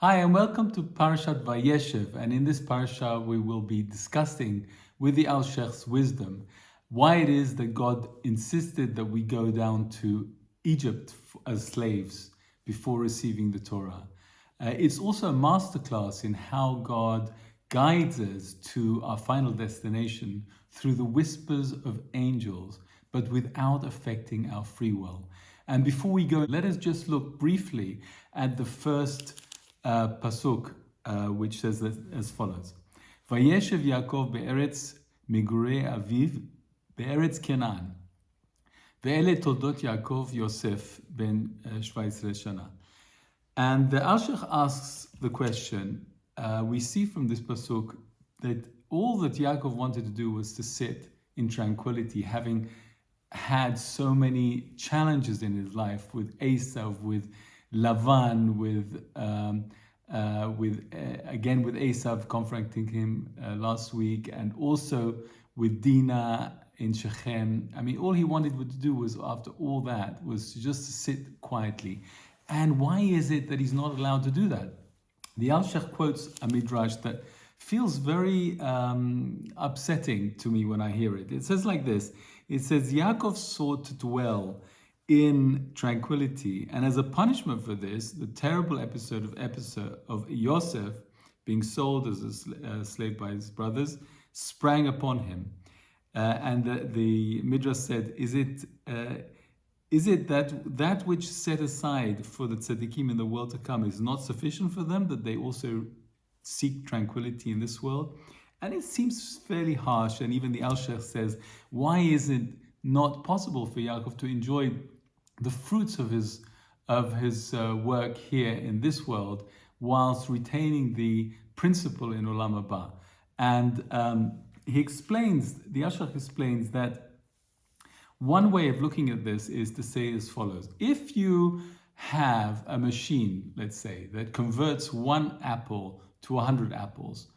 Hi, and welcome to Parashat Vayeshev. And in this parasha, we will be discussing with the Alshech's wisdom why it is that God insisted that we go down to Egypt as slaves before receiving the Torah. It's also a masterclass in how God guides us to our final destination through the whispers of angels, but without affecting our free will. And before we go, let us just look briefly at the first pasuk, which says as follows: Vayeshev Yaakov be'eretz migurei aviv be'eretz Kenan ve'ele toldot Yaakov Yoseph ben 17 shana. And the Alshech asks the question, we see from this pasuk that all that Yaakov wanted to do was to sit in tranquility, having had so many challenges in his life with Esav, with Lavan, with Esav confronting him last week, and also with Dinah in Shechin. I mean, all he wanted to do was, after all that, was just to sit quietly. And why is it that he's not allowed to do that? The Alshech quotes a Midrash that feels very upsetting to me when I hear it. It says like this. It says, Yaakov sought to dwell in tranquility, and as a punishment for this, the terrible episode of Yoseph being sold as a slave by his brothers sprang upon him. And the Midrash said, is it that which set aside for the tzaddikim in the world to come is not sufficient for them, that they also seek tranquility in this world? And it seems fairly harsh. And even the Alshech says, why is it not possible for Yaakov to enjoy the fruits of his work here in this world, whilst retaining the principle in Olam Haba? And the Alshech explains that one way of looking at this is to say as follows: if you have a machine, let's say, that converts one apple to 100 apples,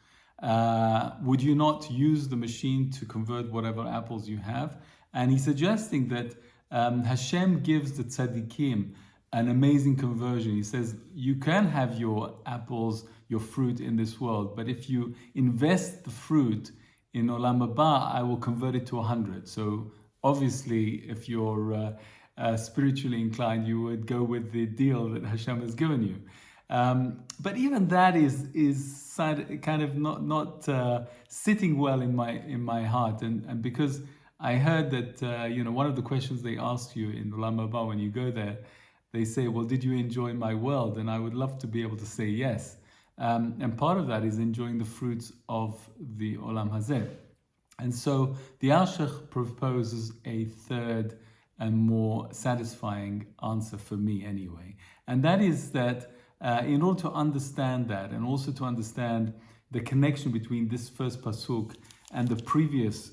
would you not use the machine to convert whatever apples you have? And he's suggesting that Hashem gives the tzaddikim an amazing conversion. He says, you can have your apples, your fruit in this world, but if you invest the fruit in Olam Haba, I will convert it to 100. So obviously, if you're spiritually inclined, you would go with the deal that Hashem has given you. But even that is kind of not sitting well in my heart, and because I heard that one of the questions they ask you in Olam Haba when you go there, they say, well, did you enjoy my world? And I would love to be able to say yes. And part of that is enjoying the fruits of the Olam Hazeh. And so the Alshech proposes a third and more satisfying answer for me anyway. And that is that in order to understand that, and also to understand the connection between this first pasuk and the previous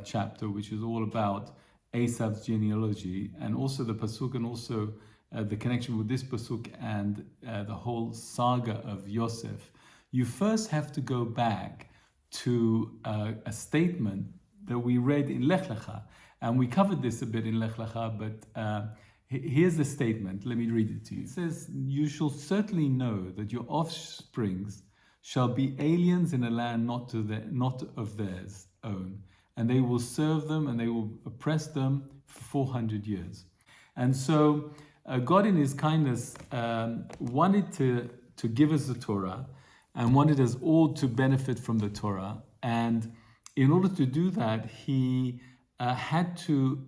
chapter, which is all about Esav's genealogy, and also the pasuk, and also the connection with this pasuk and the whole saga of Yosef, you first have to go back to a statement that we read in Lech Lecha. And we covered this a bit in Lech Lecha, but here's the statement. Let me read it to you. It says, you shall certainly know that your offsprings shall be aliens in a land not of theirs own, and they will serve them and they will oppress them for 400 years. And so God in his kindness wanted to give us the Torah and wanted us all to benefit from the Torah. And in order to do that, he had to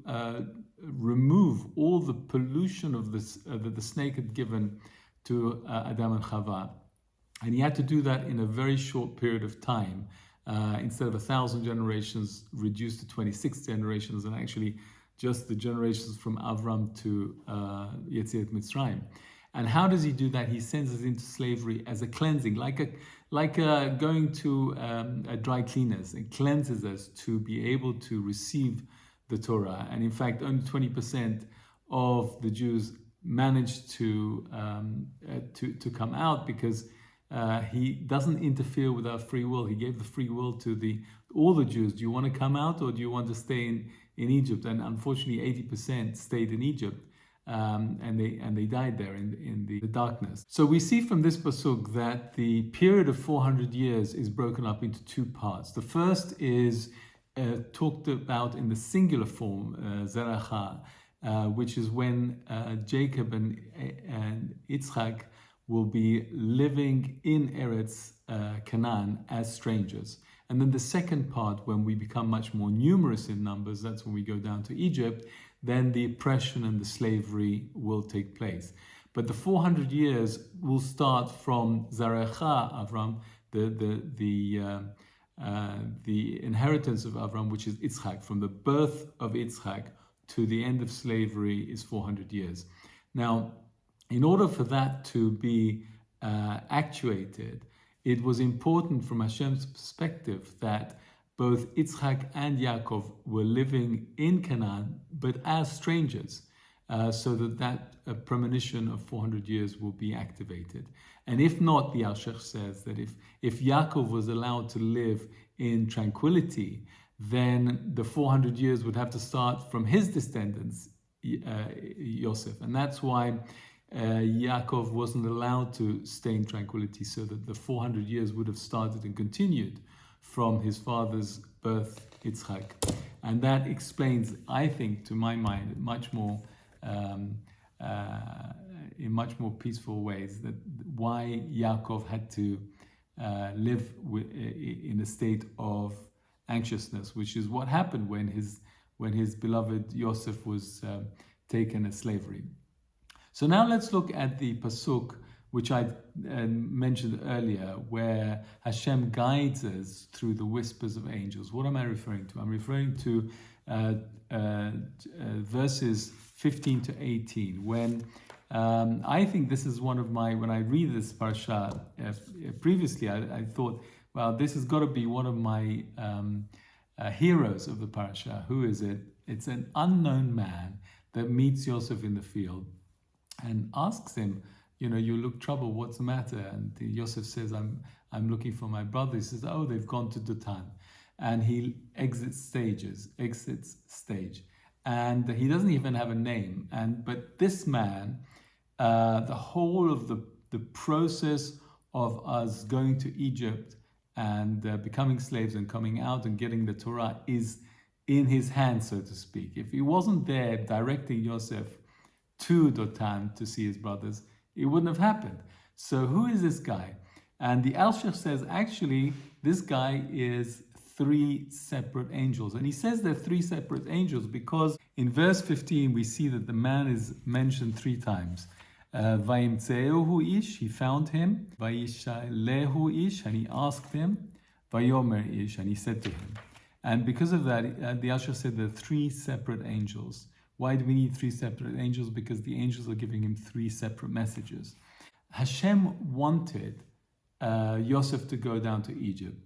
remove all the pollution of this that the snake had given to Adam and Chava. And he had to do that in a very short period of time. Instead of 1,000 generations, reduced to 26 generations, and actually just the generations from Avram to Yetziat Mitzrayim. And how does he do that? He sends us into slavery as a cleansing, like going to a dry cleaners. It cleanses us to be able to receive the Torah. And in fact, only 20% of the Jews managed to come out, because he doesn't interfere with our free will. He gave the free will to all the Jews. Do you want to come out, or do you want to stay in Egypt? And unfortunately, 80% stayed in Egypt. and they died there in the darkness. So we see from this pasuk that the period of 400 years is broken up into two parts. The first is talked about in the singular form, Zeracha, which is when Jacob and Yitzchak will be living in Eretz Canaan as strangers. And then the second part, when we become much more numerous in numbers, that's when we go down to Egypt, then the oppression and the slavery will take place. But the 400 years will start from Zarecha Avram, the inheritance of Avram, which is Yitzchak. From the birth of Yitzchak to the end of slavery is 400 years. Now, in order for that to be actuated, it was important from Hashem's perspective that both Yitzchak and Yaakov were living in Canaan, but as strangers, so that premonition of 400 years will be activated. And if not, the Alshech says that if Yaakov was allowed to live in tranquility, then the 400 years would have to start from his descendants, Yoseph. And that's why Yaakov wasn't allowed to stay in tranquility, so that the 400 years would have started and continued from his father's birth, Yitzchak. And that explains, I think, to my mind, much more in much more peaceful ways, that why Yaakov had to live in a state of anxiousness, which is what happened when his beloved Yoseph was taken as slavery. So now let's look at the pasuk which I mentioned earlier, where Hashem guides us through the whispers of angels. What am I referring to? I'm referring to verses 15 to 18, when I think this is one of my, when I read this parasha previously, I thought, well, this has got to be one of my heroes of the parasha. Who is it? It's an unknown man that meets Yosef in the field and asks him, you look troubled, what's the matter? And Yosef says, I'm looking for my brother. He says, oh, they've gone to Dothan. And he exits stage. And he doesn't even have a name. But this man, the whole of the process of us going to Egypt and becoming slaves and coming out and getting the Torah is in his hands, so to speak. If he wasn't there directing Yosef to Dothan to see his brothers, it wouldn't have happened. So who is this guy? And the Alshech says, actually, this guy is 3 separate angels. And he says they're 3 separate angels because in verse 15, we see that the man is mentioned 3 times. Vayimtzehu ish, he found him. Vayishalehu ish, and he asked him. Vayomer ish, and he said to him. And because of that, the Alshech said there are 3 separate angels. Why do we need 3 separate angels? Because the angels are giving him 3 separate messages. Hashem wanted Yosef to go down to Egypt.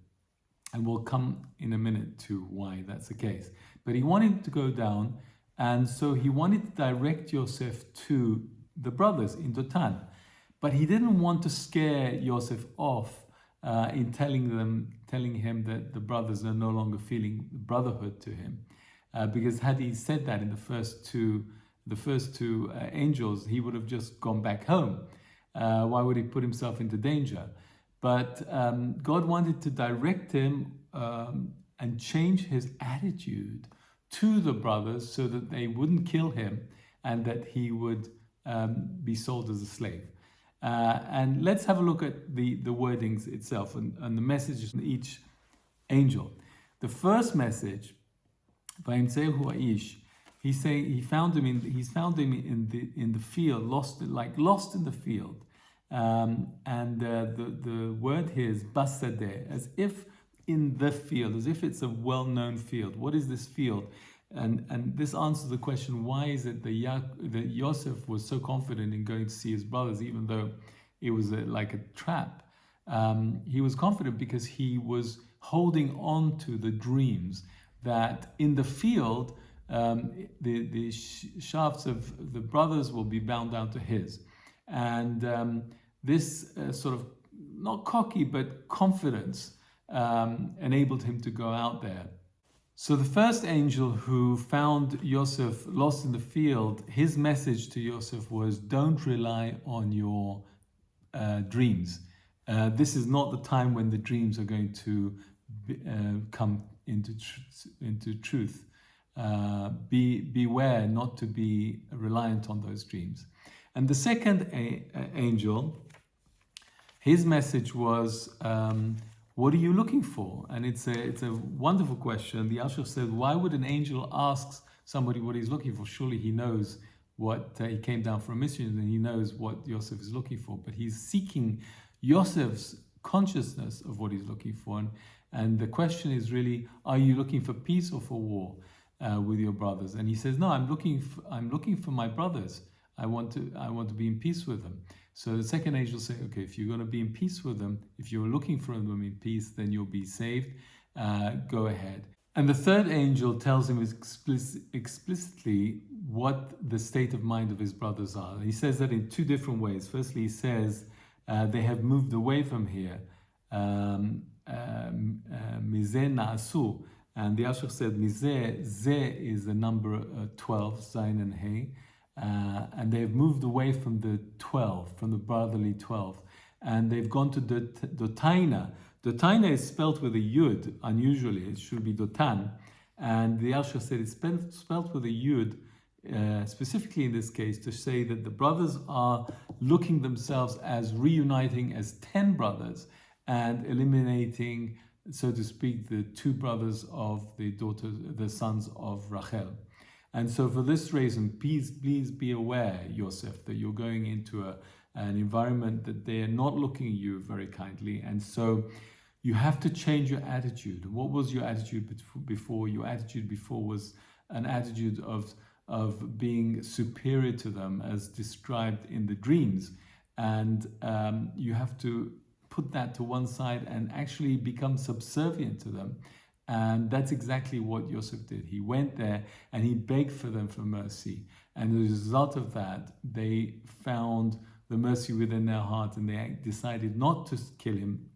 And we'll come in a minute to why that's the case. But he wanted to go down, and so he wanted to direct Yosef to the brothers in Dothan. But he didn't want to scare Yosef off in telling him that the brothers are no longer feeling brotherhood to him. Because had he said that in the first two angels, he would have just gone back home. Why would he put himself into danger? But God wanted to direct him and change his attitude to the brothers so that they wouldn't kill him and that he would be sold as a slave. And let's have a look at the wordings itself and the messages from each angel. The first message, Vayimtzehu ish, he's found him in the field, lost in the field. And the word here is basadeh, as if in the field, as if it's a well-known field. What is this field? And this answers the question, why is it that Yosef was so confident in going to see his brothers, even though it was like a trap? He was confident because he was holding on to the dreams that in the field, the shafts of the brothers will be bound down to his. And this sort of, not cocky, but confidence enabled him to go out there. So the first angel who found Yosef lost in the field, his message to Yosef was, don't rely on your dreams. This is not the time when the dreams are going to come into truth. Beware not to be reliant on those dreams. And the second angel, his message was, what are you looking for? And it's a wonderful question. The Alshech said, why would an angel ask somebody what he's looking for? Surely he knows what he came down for a mission, and he knows what Yosef is looking for. But he's seeking Yosef's consciousness of what he's looking for. And the question is really, are you looking for peace or for war with your brothers? And he says, no, I'm looking for my brothers. I want to be in peace with them. So the second angel said, okay, if you're going to be in peace with them, if you're looking for them in peace, then you'll be saved. Go ahead. And the third angel tells him explicitly what the state of mind of his brothers are. He says that in two different ways. Firstly, he says they have moved away from here. Mizeh na'asu. And the Alshech said, Mizeh, Zeh is the number 12, Zayin and Hey. And they've moved away from the 12, from the brotherly 12. And they've gone to Dotaina. Dotaina is spelt with a yud, unusually. It should be Dotan. And the Alshech said it's spelt with a yud, specifically in this case, to say that the brothers are looking themselves as reuniting as 10 brothers and eliminating, so to speak, the two brothers of the sons of Rachel. And so for this reason, please be aware, Yosef, that you're going into an environment that they are not looking at you very kindly. And so you have to change your attitude. What was your attitude before? Your attitude before was an attitude of being superior to them, as described in the dreams. And you have to put that to one side and actually become subservient to them. And that's exactly what Yosef did. He went there and he begged for them for mercy. And as a result of that, they found the mercy within their heart, and they decided not to kill him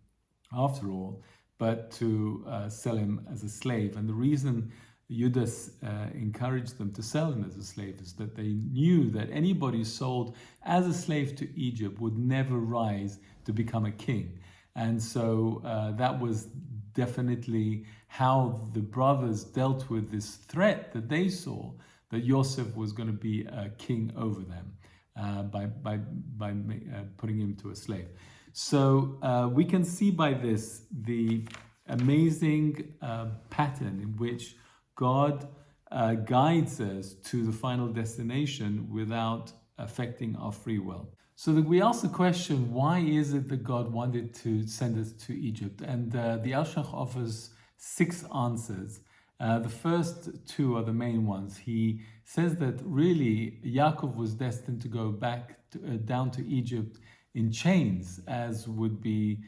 after all, but to sell him as a slave. And the reason Judas encouraged them to sell him as a slave is that they knew that anybody sold as a slave to Egypt would never rise to become a king. And so that was definitely how the brothers dealt with this threat that they saw that Yosef was going to be a king over them by putting him to a slave. So we can see by this the amazing pattern in which God guides us to the final destination without affecting our free will. So that we ask the question, why is it that God wanted to send us to Egypt? And the Alshech offers 6 answers. The first 2 are the main ones. He says that really Yaakov was destined to go back down to Egypt in chains, as would be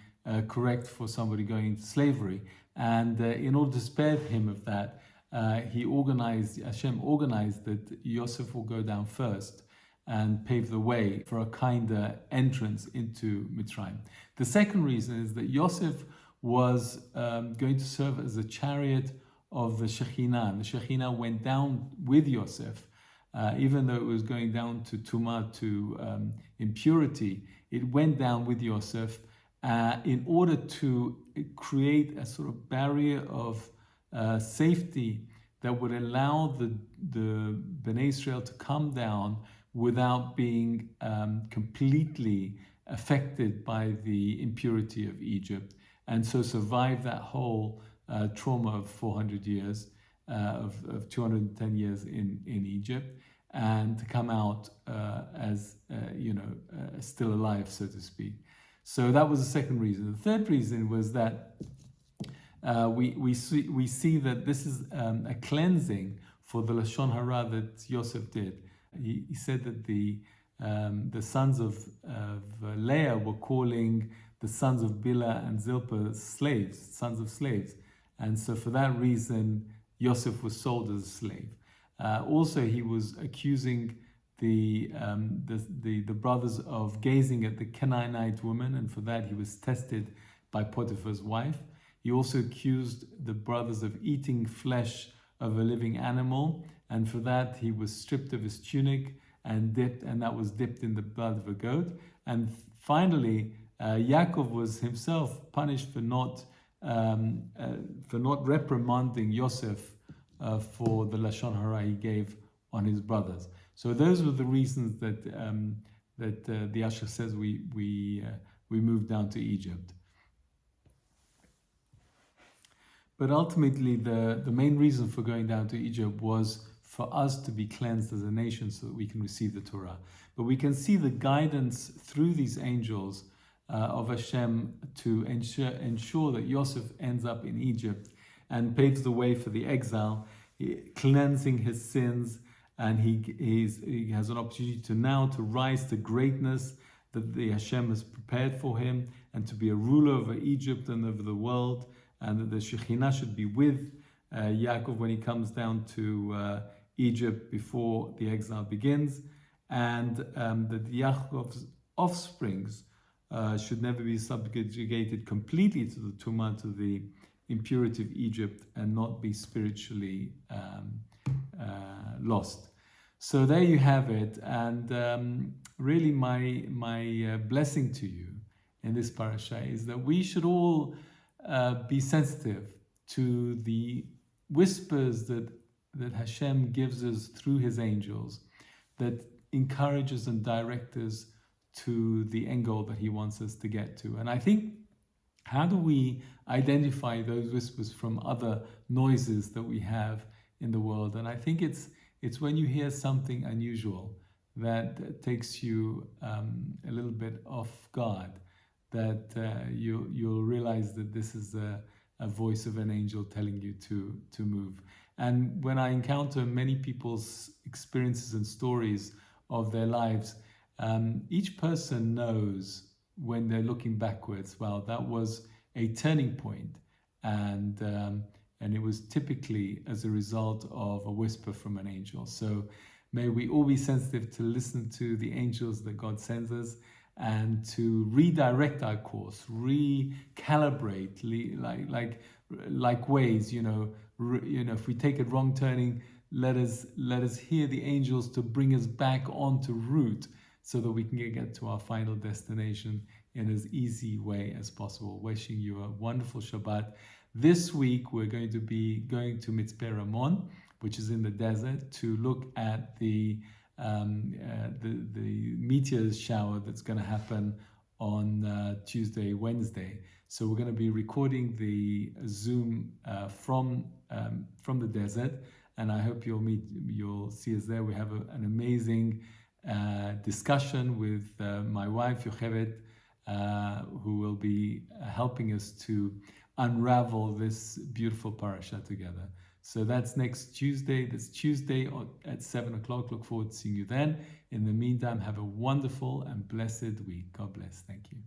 correct for somebody going into slavery. And in order to spare him of that, Hashem organized that Yosef will go down first and pave the way for a kinder entrance into Mitzrayim. The second reason is that Yosef was going to serve as a chariot of the Shechina. And the Shechina went down with Yosef, even though it was going down to Tumah, to impurity. It went down with Yosef in order to create a sort of barrier of safety that would allow the Bnei Israel to come down without being completely affected by the impurity of Egypt, and so survive that whole trauma of 400 years, of 210 years in Egypt, and to come out as still alive, so to speak. So that was the second reason. The third reason was that we see that this is a cleansing for the Lashon Hara that Yosef did. He said that the sons of Leah were calling the sons of Bilhah and Zilpah sons of slaves. And so for that reason, Yosef was sold as a slave. Also, he was accusing the brothers of gazing at the Canaanite woman, and for that he was tested by Potiphar's wife. He also accused the brothers of eating flesh of a living animal, and for that he was stripped of his tunic and that was dipped in the blood of a goat. And finally, Yaakov was himself punished for not reprimanding Yoseph for the lashon hara he gave on his brothers. So those were the reasons that the Alshech says we moved down to Egypt. But ultimately, the main reason for going down to Egypt was for us to be cleansed as a nation so that we can receive the Torah. But we can see the guidance through these angels of Hashem to ensure that Yosef ends up in Egypt and paves the way for the exile, cleansing his sins, and he has an opportunity to rise to greatness that the Hashem has prepared for him, and to be a ruler over Egypt and over the world, and that the Shechina should be with Yaakov when he comes down to Egypt before the exile begins, and that Yaakov's offsprings should never be subjugated completely to the tumah, to the impurity of Egypt, and not be spiritually lost. So there you have it, and really my blessing to you in this parasha is that we should all be sensitive to the whispers that Hashem gives us through His angels, that encourages and directs us to the end goal that He wants us to get to. And I think, how do we identify those whispers from other noises that we have in the world? And I think it's when you hear something unusual that takes you a little bit off guard, that you'll realize that this is a voice of an angel telling you to move. And when I encounter many people's experiences and stories of their lives, each person knows when they're looking backwards, well, that was a turning point, and it was typically as a result of a whisper from an angel. So may we all be sensitive to listen to the angels that God sends us, and to redirect our course, recalibrate, like ways, if we take a wrong turning, let us hear the angels to bring us back onto route, so that we can get to our final destination in as easy way as possible. Wishing you a wonderful Shabbat. This week we're going to be going to Mitzpeh Ramon, which is in the desert, to look at the meteor shower that's going to happen on Tuesday, Wednesday. So we're going to be recording the Zoom from the desert, and I hope you'll see us there. We have an amazing discussion with my wife Yocheved, who will be helping us to unravel this beautiful parasha together. So that's next Tuesday. That's Tuesday at 7 o'clock. Look forward to seeing you then. In the meantime, have a wonderful and blessed week. God bless. Thank you.